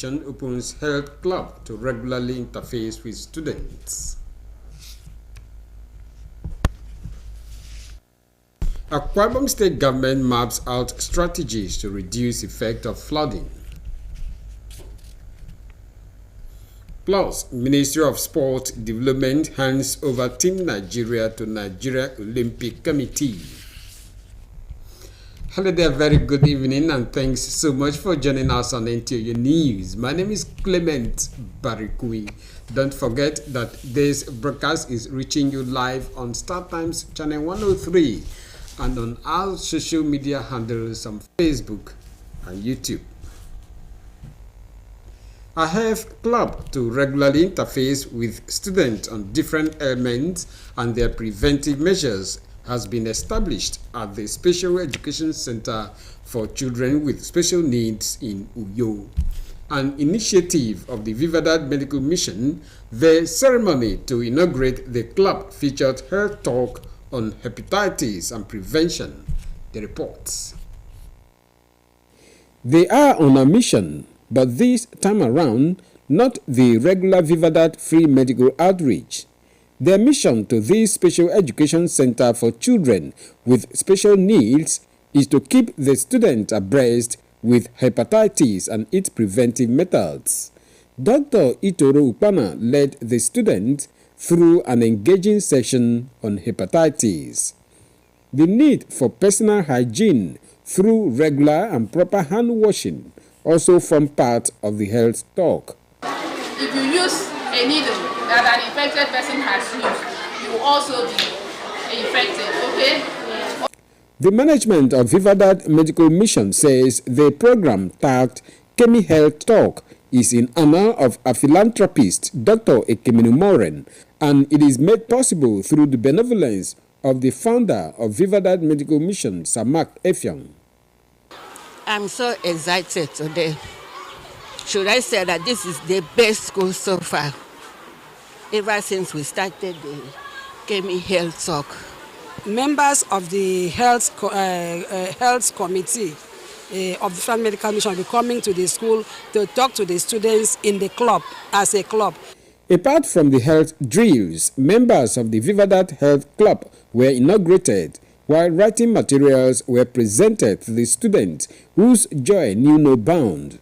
Education opens health club to regularly interface with students. Akwa Ibom State government maps out strategies to reduce effect of flooding. Plus, Ministry of Sport Development hands over Team Nigeria to Nigeria Olympic Committee. Hello there, very good evening, and thanks so much for joining us on NTOU News. My name is Clement Barikui. Don't forget that this broadcast is reaching you live on Star Times Channel 103 and on our social media handles on Facebook and YouTube. A health club to regularly interface with students on different elements and their preventive measures has been established at the Special Education Center for Children with Special Needs in Uyo. An initiative of the Vivadad Medical Mission, the ceremony to inaugurate the club featured health talk on hepatitis and prevention. The reports. They are on a mission, but this time around, not the regular Vivadad free medical outreach. Their mission to this Special Education Center for Children with Special Needs is to keep the student abreast with hepatitis and its preventive methods. Dr. Itoro Upana led the students through an engaging session on hepatitis. The need for personal hygiene through regular and proper hand washing also form part of the health talk. If you use a needle that an infected person has used, you will also be infected, okay? Yes. The management of Vivadad Medical Mission says the program tagged Kemi Health Talk is in honor of a philanthropist, Dr. Ekeminu Moren, and it is made possible through the benevolence of the founder of Vivadad Medical Mission, Samak Effiong. I'm so excited today. Should I say that this is the best school so far, ever since we started the Kemi Health Talk. Members of the health committee of the Vivadad Medical Mission will be coming to the school to talk to the students in the club, as a club. Apart from the health drills, members of the Vivadad Health Club were inaugurated, while writing materials were presented to the students whose joy knew no bound.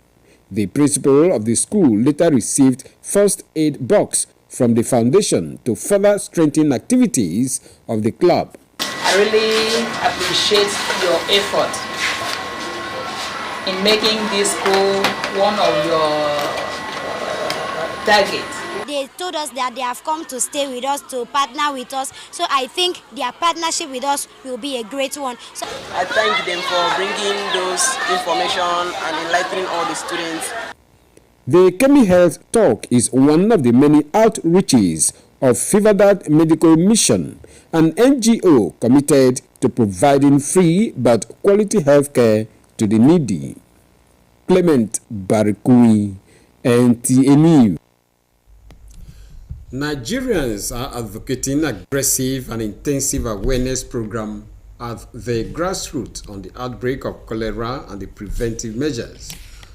The principal of the school later received first aid box from the foundation to further strengthen activities of the club. I really appreciate your effort in making this school one of your targets. They told us that they have come to stay with us, to partner with us. So I think their partnership with us will be a great one. So I thank them for bringing those information and enlightening all the students. The Kemi Health Talk is one of the many outreaches of Vivadad Medical Mission, an NGO committed to providing free but quality health care to the needy. Clement Barikui, NTNU. Nigerians are advocating aggressive and intensive awareness program at the grassroots on the outbreak of cholera and the preventive measures.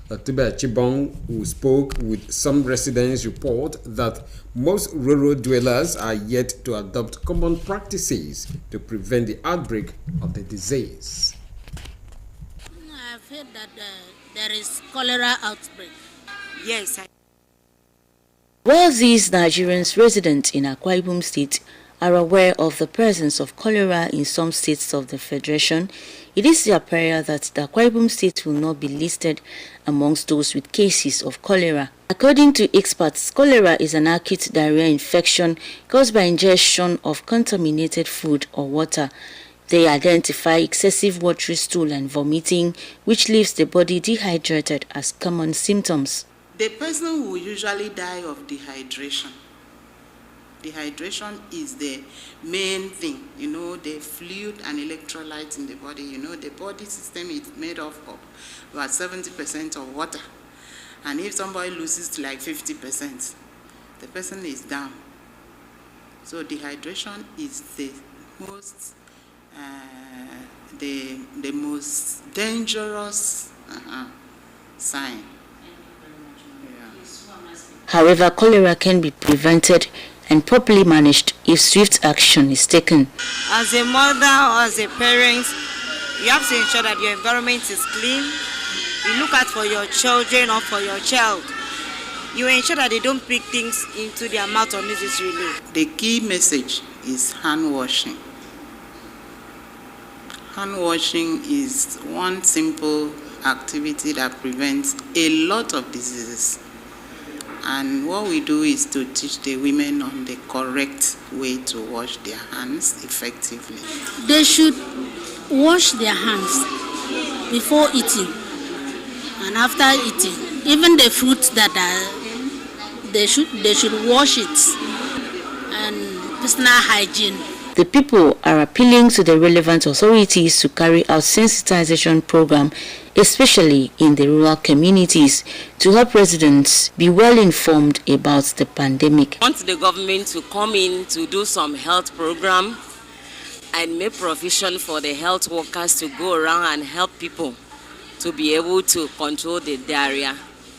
Atiba Chibong, who spoke with some residents, report that most rural dwellers are yet to adopt common practices to prevent the outbreak of the disease. I've heard that there is cholera outbreak. Yes. While these Nigerians resident in Akwa Ibom State are aware of the presence of cholera in some states of the Federation, it is their prayer that the Akwa Ibom State will not be listed amongst those with cases of cholera. According to experts, cholera is an acute diarrhea infection caused by ingestion of contaminated food or water. They identify excessive watery stool and vomiting, which leaves the body dehydrated as common symptoms. The person will usually die of dehydration. Dehydration is the main thing, the fluid and electrolytes in the body. The body system is made up of about 70% of water. And if somebody loses like 50%, the person is down. So dehydration is the most dangerous sign. However, cholera can be prevented and properly managed if swift action is taken. As a mother or as a parent, you have to ensure that your environment is clean. You look out for your children or for your child. You ensure that they don't pick things into their mouth unnecessarily. The key message is hand washing. Hand washing is one simple activity that prevents a lot of diseases. And what we do is to teach the women on the correct way to wash their hands effectively. They should wash their hands before eating and after eating. Even the fruits that they should wash it, and personal hygiene. The people are appealing to the relevant authorities to carry out sensitization program, especially in the rural communities, to help residents be well informed about the pandemic. I want the government to come in to do some health program and make provision for the health workers to go around and help people to be able to control the diarrhea.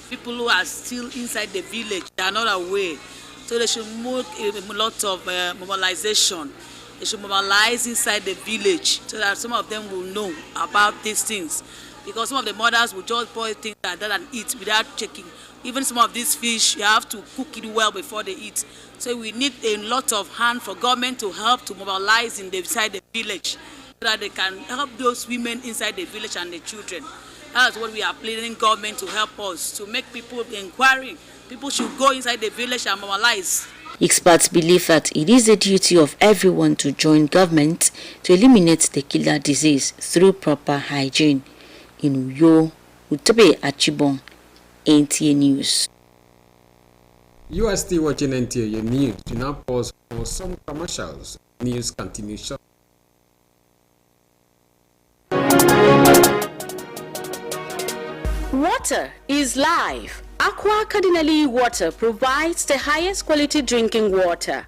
People who are still inside the village, they are not aware, so they should make a lot of mobilization. They should mobilize inside the village so that some of them will know about these things. Because some of the mothers will just boil things like that and eat without checking. Even some of these fish, you have to cook it well before they eat. So we need a lot of hand for government to help to mobilize inside the village so that they can help those women inside the village and the children. That's what we are pleading government to help us, to make people inquiring. People should go inside the village and mobilize. Experts believe that it is the duty of everyone to join government to eliminate the killer disease through proper hygiene. In Uyo, Utabe Achibong, NTA News. You are still watching NTA News. You now pause for some commercials. News continues shortly. Water is life. Aqua Cardinali Water provides the highest quality drinking water.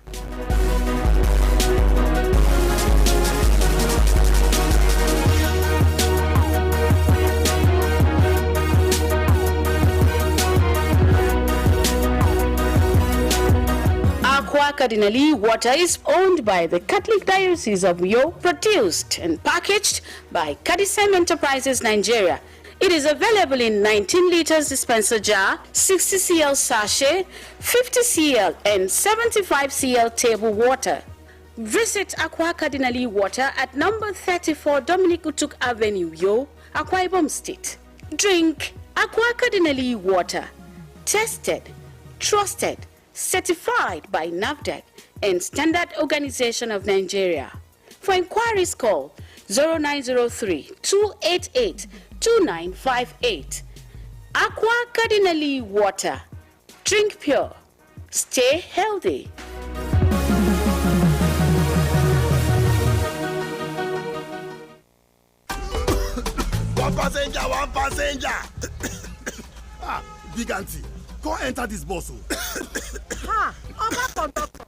Aqua Cardinali Water is owned by the Catholic Diocese of Uyo, produced and packaged by Cadisem Enterprises Nigeria. It is available in 19 liters dispenser jar, 60 cl sachet, 50 cl and 75 cl table water. Visit Aqua Cardinali Water at number 34 Dominic Utuk Avenue, Uyo, Akwa Ibom State. Drink Aqua Cardinali Water. Tested, trusted, certified by NAFDAC and Standard Organization of Nigeria. For inquiries, call 0903-288-2958. Aqua Cardinali Water. Drink pure. Stay healthy. One passenger. Ah, big auntie, go enter this bus. Ha! Oga conductor.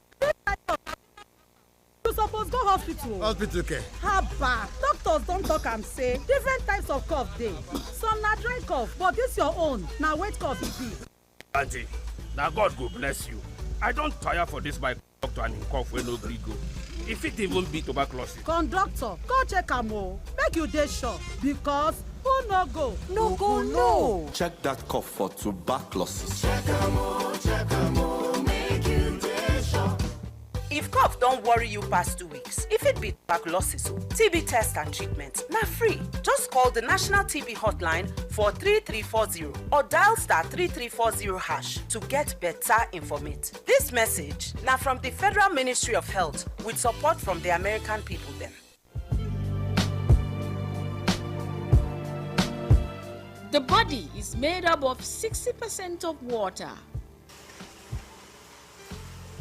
You suppose go hospital. Hospital care. Haba, doctors don't talk and say different types of cough dey. Some na dry cough, but this your own na wet cough e be. Auntie, now God go bless you. I don't tire for this my doctor and him cough wey no gree go. E fit even be tuberculosis. Conductor, go check am o. Make you dey sure because who no go? No go no. Check that cough for tuberculosis. Check am o, make you dey sure. If cough don't worry you past 2 weeks, if it be tuberculosis, TB test and treatment, na free. Just call the National TB Hotline for 3340 or dial *3340# to get better information. This message now from the Federal Ministry of Health with support from the American people them. The body is made up of 60% of water.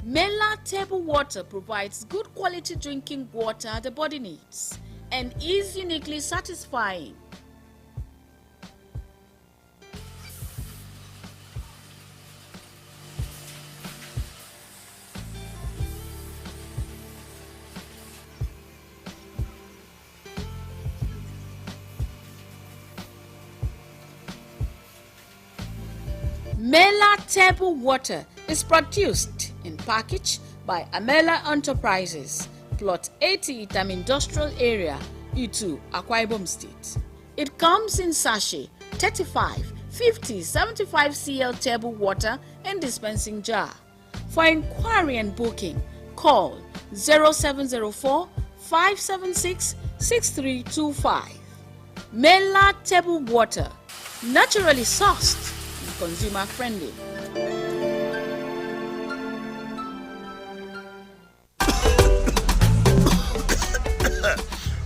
Mela table water provides good quality drinking water the body needs and is uniquely satisfying. Mela Table Water is produced and packaged by Amela Enterprises, Plot 80 Itam Industrial Area, Itu, Akwa Ibom State. It comes in sachet, 35, 50, 75 cl table water and dispensing jar. For inquiry and booking, call 0704 576 6325. Mela Table Water, naturally sourced and consumer friendly.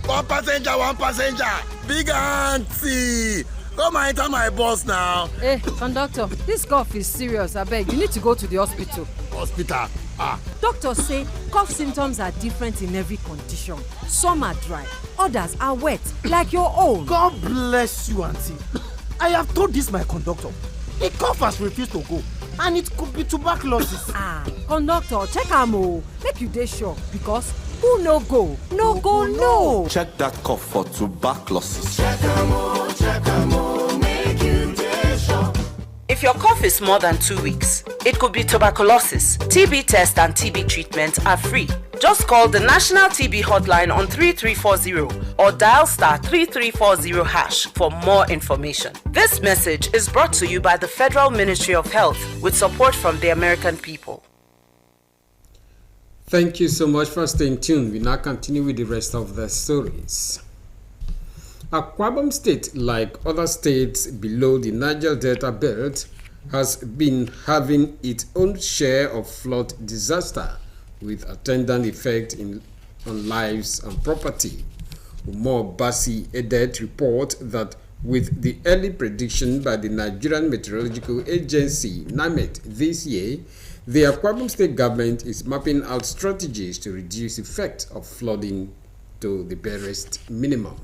One passenger, big auntie. Come and enter my bus now. Hey, conductor, this cough is serious. I beg, you need to go to the hospital. Hospital? Doctors say cough symptoms are different in every condition. Some are dry, others are wet, like your own. God bless you, auntie. I have told this my conductor. The cough has refused to go, and it could be tuberculosis. Conductor, check am o. Make you dey sure, because who no go, no go, no. Check that cough for tuberculosis. Make you dey sure. If your cough is more than 2 weeks, it could be tuberculosis. TB test and TB treatment are free. Just call the National TB Hotline on 3340 or dial *3340# for more information. This message is brought to you by the Federal Ministry of Health with support from the American people. Thank you so much for staying tuned. We now continue with the rest of the stories. Akwa Ibom State, like other states below the Niger Delta belt, has been having its own share of flood disaster with attendant effect on lives and property. Umar Basi Edet report that with the early prediction by the Nigerian Meteorological Agency, NIMET, this year, the Akwa Ibom State government is mapping out strategies to reduce effect of flooding to the barest minimum.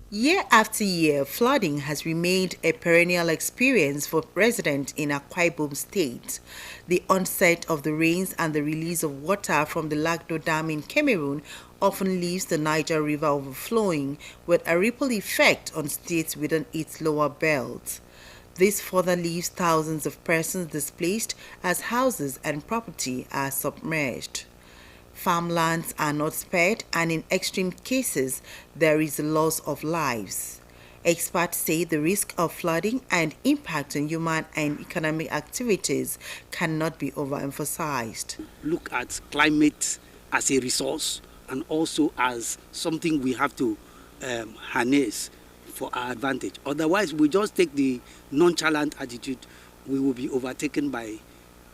Year after year, flooding has remained a perennial experience for residents in Akwa Ibom State. The onset of the rains and the release of water from the Lagdo Dam in Cameroon often leaves the Niger River overflowing, with a ripple effect on states within its lower belt. This further leaves thousands of persons displaced as houses and property are submerged. Farmlands are not spared, and in extreme cases, there is a loss of lives. Experts say the risk of flooding and impact on human and economic activities cannot be overemphasized. Look at climate as a resource and also as something we have to harness for our advantage. Otherwise, we just take the nonchalant attitude, we will be overtaken by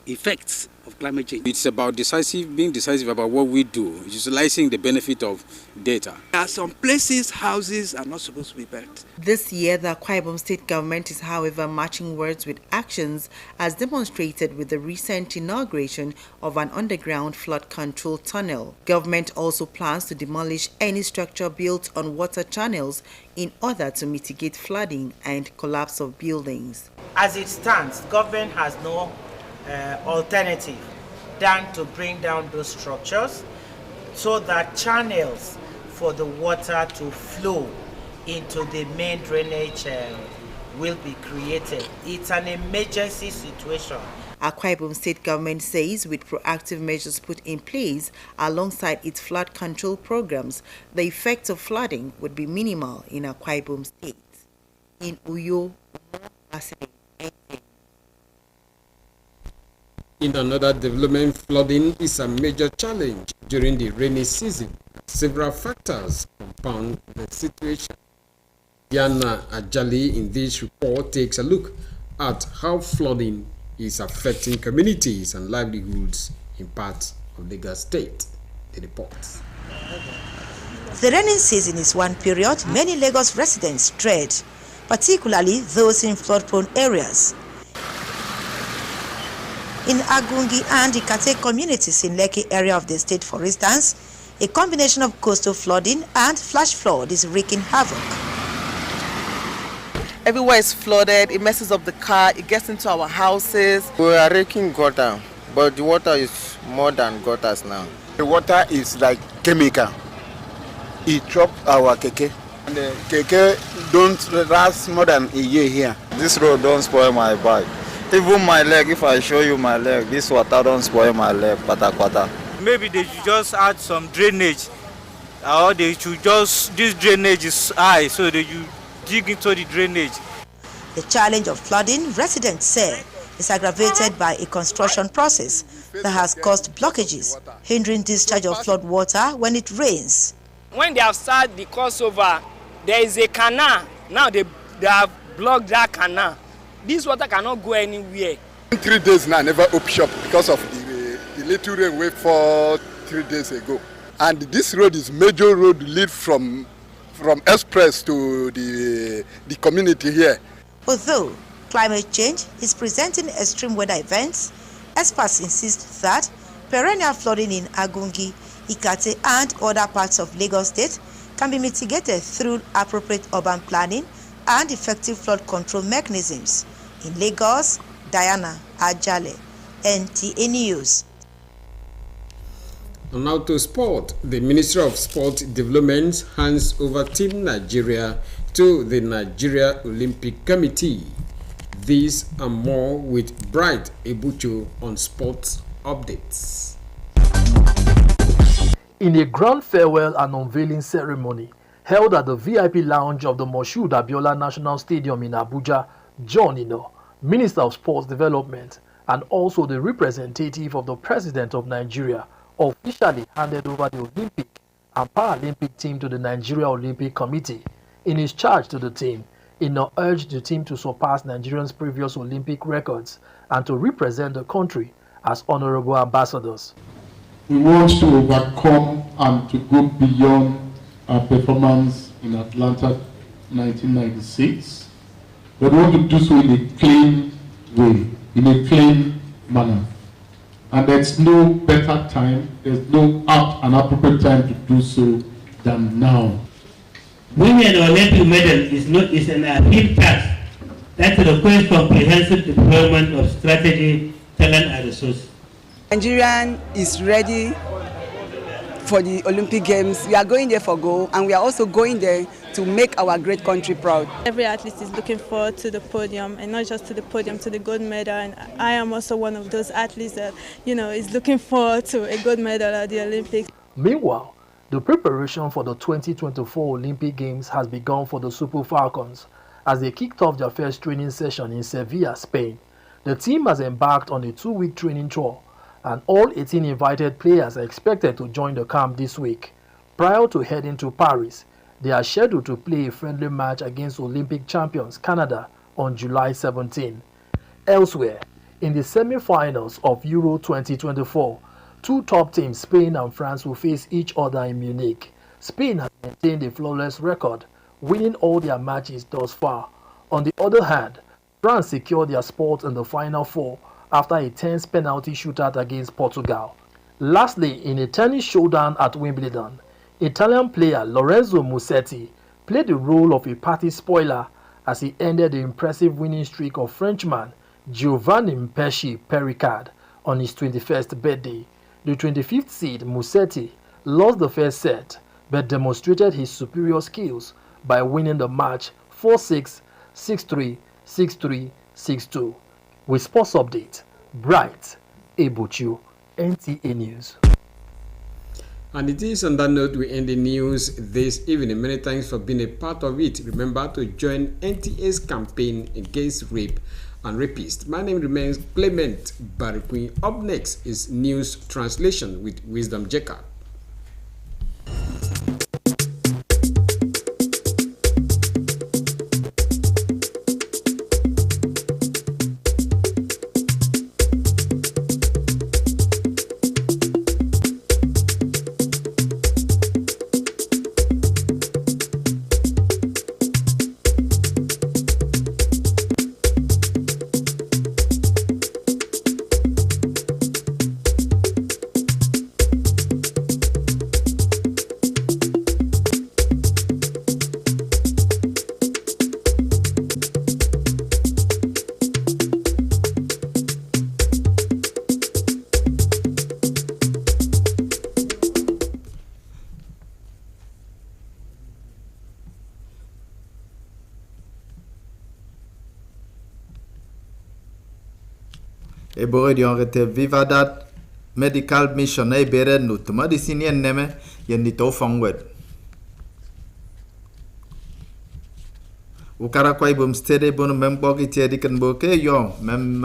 effects of climate change. It's about being decisive about what we do, utilizing the benefit of data. There are some places houses are not supposed to be built. This year, the Akwa Ibom State government is, however, matching words with actions, as demonstrated with the recent inauguration of an underground flood control tunnel. Government also plans to demolish any structure built on water channels in order to mitigate flooding and collapse of buildings. As it stands, government has no alternative than to bring down those structures so that channels for the water to flow into the main drainage will be created. It's an emergency situation. Akwa Ibom State government says with proactive measures put in place alongside its flood control programs, the effect of flooding would be minimal in Akwa Ibom State. In Uyo, In another development, flooding is a major challenge during the rainy season. Several factors compound the situation. Diana Ajali in this report takes a look at how flooding is affecting communities and livelihoods in parts of Lagos State. The report. The rainy season is one period many Lagos residents dread, particularly those in flood-prone areas. In Agungi and Ikate communities in Lekki area of the state, for instance, a combination of coastal flooding and flash flood is wreaking havoc. Everywhere is flooded, it messes up the car, it gets into our houses. We are raking gutter, but the water is more than gutters now. The water is like chemical. It dropped our keke. And the keke don't last more than a year here. This road don't spoil my bike. Even my leg, if I show you my leg, this water don't spoil my leg, pata. Maybe they should just add some drainage, or they should just, this drainage is high, so they you dig into the drainage. The challenge of flooding, residents say, is aggravated by a construction process that has caused blockages, hindering discharge of flood water when it rains. When they have started the crossover, there is a canal. Now they have blocked that canal. This water cannot go anywhere. 3 days now, I never open shop because of the little rain we fall 3 days ago. And this road is major road lead from Express to the community here. Although climate change is presenting extreme weather events, experts insist that perennial flooding in Agungi, Ikate and other parts of Lagos State can be mitigated through appropriate urban planning and effective flood control mechanisms. In Lagos, Diana Ajale, NTA News. And now to sport. The Ministry of Sport Development hands over Team Nigeria to the Nigeria Olympic Committee. These and more with Bright Ebucho on sports updates. In a grand farewell and unveiling ceremony held at the VIP lounge of the Moshood Abiola National Stadium in Abuja, John Ino, Minister of Sports Development and also the representative of the President of Nigeria, officially handed over the Olympic and Paralympic team to the Nigeria Olympic Committee. In his charge to the team, Ino urged the team to surpass Nigerians' previous Olympic records and to represent the country as honorable ambassadors. We want to overcome and to go beyond our performance in Atlanta 1996. But we want to do so in a clean way, in a clean manner. And there's no better time, there's no apt and appropriate time to do so than now. Winning an Olympic medal is an uphill task that requires comprehensive deployment of strategy, talent, and resources. Nigeria is ready for the Olympic Games. We are going there for gold, and we are also going there to make our great country proud. Every athlete is looking forward to the podium, and not just to the podium, to the gold medal. And I am also one of those athletes that, is looking forward to a gold medal at the Olympics. Meanwhile, the preparation for the 2024 Olympic Games has begun for the Super Falcons as they kicked off their first training session in Sevilla, Spain. The team has embarked on a 2-week training tour, and all 18 invited players are expected to join the camp this week. Prior to heading to Paris, they are scheduled to play a friendly match against Olympic champions Canada on July 17. Elsewhere, in the semi-finals of Euro 2024, two top teams, Spain and France, will face each other in Munich. Spain has maintained a flawless record, winning all their matches thus far. On the other hand, France secured their spot in the Final Four after a tense penalty shootout against Portugal. Lastly, in a tennis showdown at Wimbledon, Italian player Lorenzo Musetti played the role of a party spoiler as he ended the impressive winning streak of Frenchman Giovanni Pesci Pericard on his 21st birthday. The 25th seed Musetti lost the first set but demonstrated his superior skills by winning the match 4-6, 6-3, 6-3, 6-2. With Sports Update, Bright Ebuchu, NTA News. And it is on that note we end the news this evening. Many thanks for being a part of it. Remember to join NTA's campaign against rape and rapists. My name remains Clement Barikwi. Up next is news translation with Wisdom Jacob. ebo diongete Vivadat Medical Mission e bere nutma di sini neme yendi to fongwet ukara kwai bum stede bono membo ki tiedi kan bo ke yo mem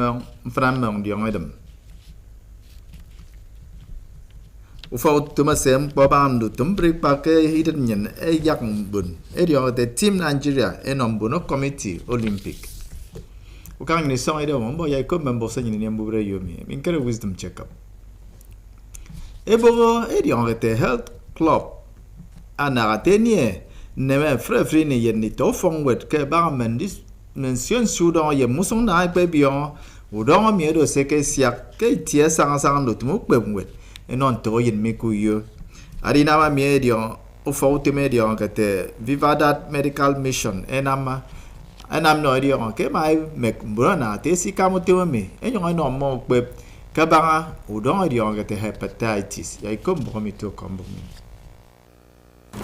fram mong diong edem ufa utuma sem babam du tumbri pa ke hidden nyen e yak bun e diongete team Nigeria enom bono committee Olympic ukang ni song ide mo ya ko membo se ni nembu bre yo mi inkere wisdom check up ebo e diongete health club anatenie neme frefri ni yen ni to fongwet ke ba mendis mention sudan ye musong na pe bion udon mi do se ke siak ke tie sang sang do tumu pemwet enon to yen mi ku yo ari na ma mi dio o faute me dio ke te Vivadat Medical Mission enam no dio ke mai mek brana te si kamote me enyo no mo pe ke ba udon dio ke te hepatitis ya ko mo mi to kombo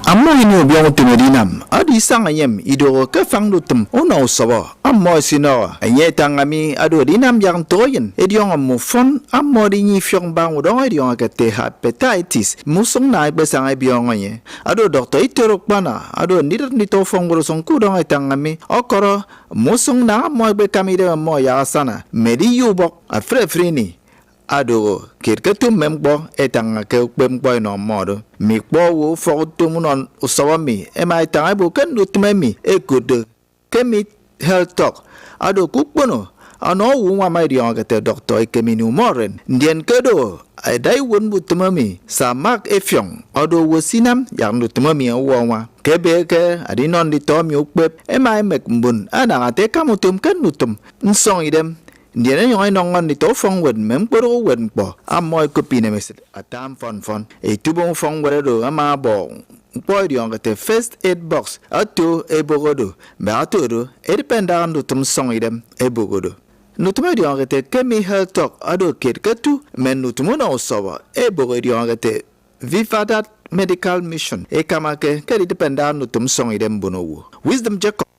Ammo ini obiang tumedinam adi sangayem ido ke fang lutum ono sawa ammo sino anye tangami ado dinam yang toyen ediong ammo fon ammo dinyi fyong bang udong ediong ke te hepatitis musong na besangai biong anye ado doktor iterok bana ado nidar nito fong borosong kudong tangami okoro musong na ammo be kamide ammo ya sana medi yubok afrefrini ado kirketum membo etang ke pembo no modo mi po wo fo tumunon usawami e mai tang bu kan utmemi e good kemi health talk ado kupono ano wa mai dio ke te doctor ke minu moren ndien kedo ai dai won butmami samak efyong ado wosinam yang utmami wa kebe ke adinon di tomi ukpep e mai mek mbun ana ate kamutum kan utum nsong idem Dia ni orang nongan di tu fong wen mempero wen po amoy kopi ne mesit atam fon itu bong fong wen do ama bong boy di orang kata first aid box atu ebogodo beatu do dependant do tum song idem ebogodo nutume di orang kata kemi health talk ado kit katu men nutumo na osawa ebogodo di orang kata Vivadat Medical Mission kama ke dependant do tum song idem bonowo wisdom jacob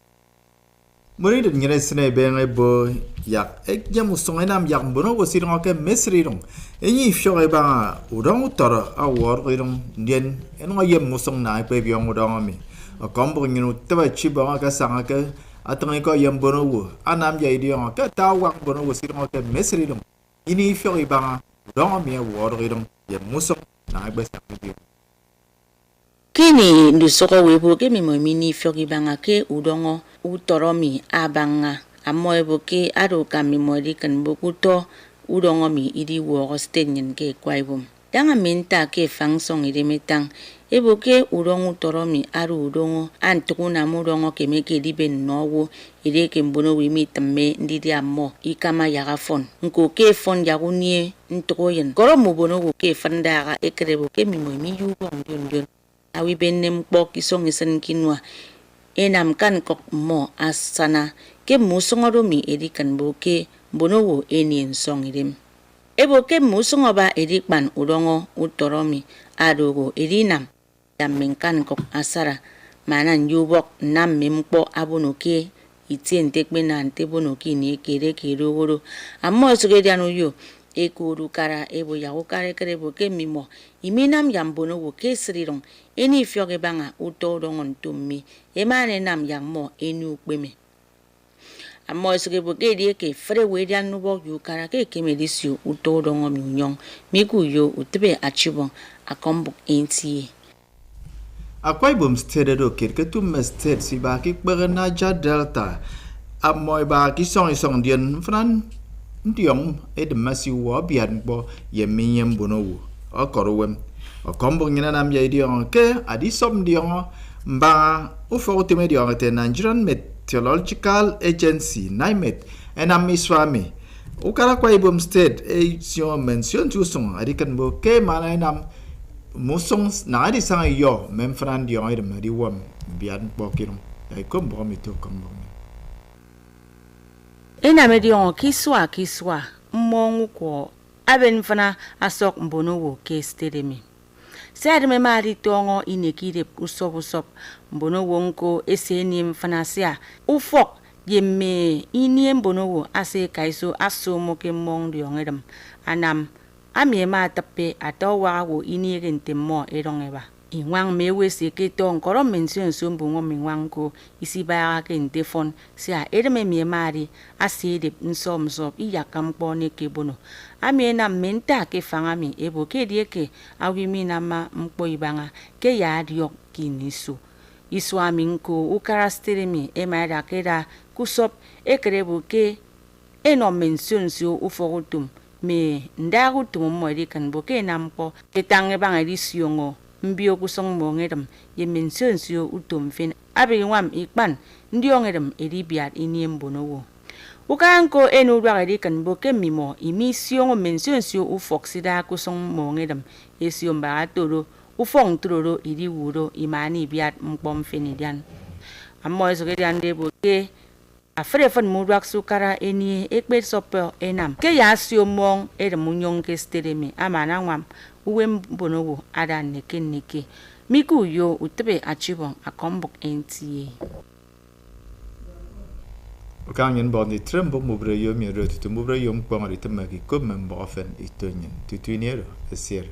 Muri de nyere sene benga bo yak ek jamu songenam yak bono go sirong ke mesrirong enyi fyoge ba udong utara awor girong ndien eno yem musong na pe biong udong mi akombo nginu teba chiba ka sanga ke atang ko yem bono go anam ya idiong ka tawak bono go sirong ke mesrirong ini fyoge ba udong mi awor girong yem musong na be sanga bi Kini ndusoko webo ke mimo mini fyogi banga ke udongo utoromi abanga amo ebo ke aro kami mori kan bokuto udongo mi iri wogo stenyen ke kwaibum danga menta ke fangsong iri metang ebo ke udongo utoromi aro udongo antukuna mudongo ke meke diben nowo iri ke mbono wimi tamme ndidi amo ikama yaga fon nko ke fon yagunie ntokoyen koro mubono ke fandaga ekrebo ke mimo mi yugo ndion awi benem pok isong isen kinwa enam kan kok mo asana ke musongo mi edikan boke bonowo enien song idim ebo ke musongo ba edikman udongo utoromi adogo edinam yamen kan kok asara manan yubok nam mempo abono ke itien tekbe nan tebono ki ni kere woro ammo soge dianu yo ekuru kara ebo yago kare krebo ke mimo iminam yambono wo ke srirong eni fyoge banga utodongon tummi emane nam yammo eni ukpeme ammo soge bo ke die ke fre we dian nubo yu kara ke kemedisio utodongo mi unyong miku yo utebe achibon akombuk enti akwai bum stede do kirke tum mested si ba ki Niger Delta ammo ba ki song dien fran ndiong edemasi wo bian bo yemiyem bonowo akorowem akombo ngina nam ya idiong ke adisom diong mba ufo utime diong te Nigerian Meteorological Agency NIMET enam iswami ukara kwa ibom state sio mention tu song adikan bo ke mana enam musong na adi sang yo memfran diong edem adi wom bian bo kirong ai kombo mi to kombo ena medion kiswa mmongu ko aben fana asok mbono wo ke stedemi sade me mari tongo inekide usop mbono wo nko eseni mfana sia ufok yemme iniem bonowo ase kaiso aso moke mong riongedam anam amiema tape atawa wo iniegen temmo erongeba inwang mewe seke tong koro mention sumbungo mingwang ko isibaya ke intefon sia ereme miemari aside nsomsop iyakam pone ke bono amiena menta ke fangami ebo ke dieke awimi nama mpo ibanga ke ya diok kinisu iswaminko ukarastirimi emara keda kusop ekrebo ke eno mention sio ufogutum me ndagutum moedi kan boke nampo etange banga disiongo mbio kusong mongedam ye mention sio utum fin abingwam ikpan ndiongedam edibiat iniem bonowo ukanko enu dwagedi kan boke mimo imisiongo mention sio ufoxida kusong mongedam esiom bagatoro ufong troro idi wuro imani biat mpom finidian amoy sogedian de boke afrefan mudwak sukara eni ekbet sopo enam ke yasio mong edemunyong ke stedemi amana ngwam uwem bonowo ada neke miku yo utebe achibong akombok NTA Kangen bandi trembo mubre yo mi rot tu mubre yo mpangari temaki kommen bafen itonyen tutuinero esier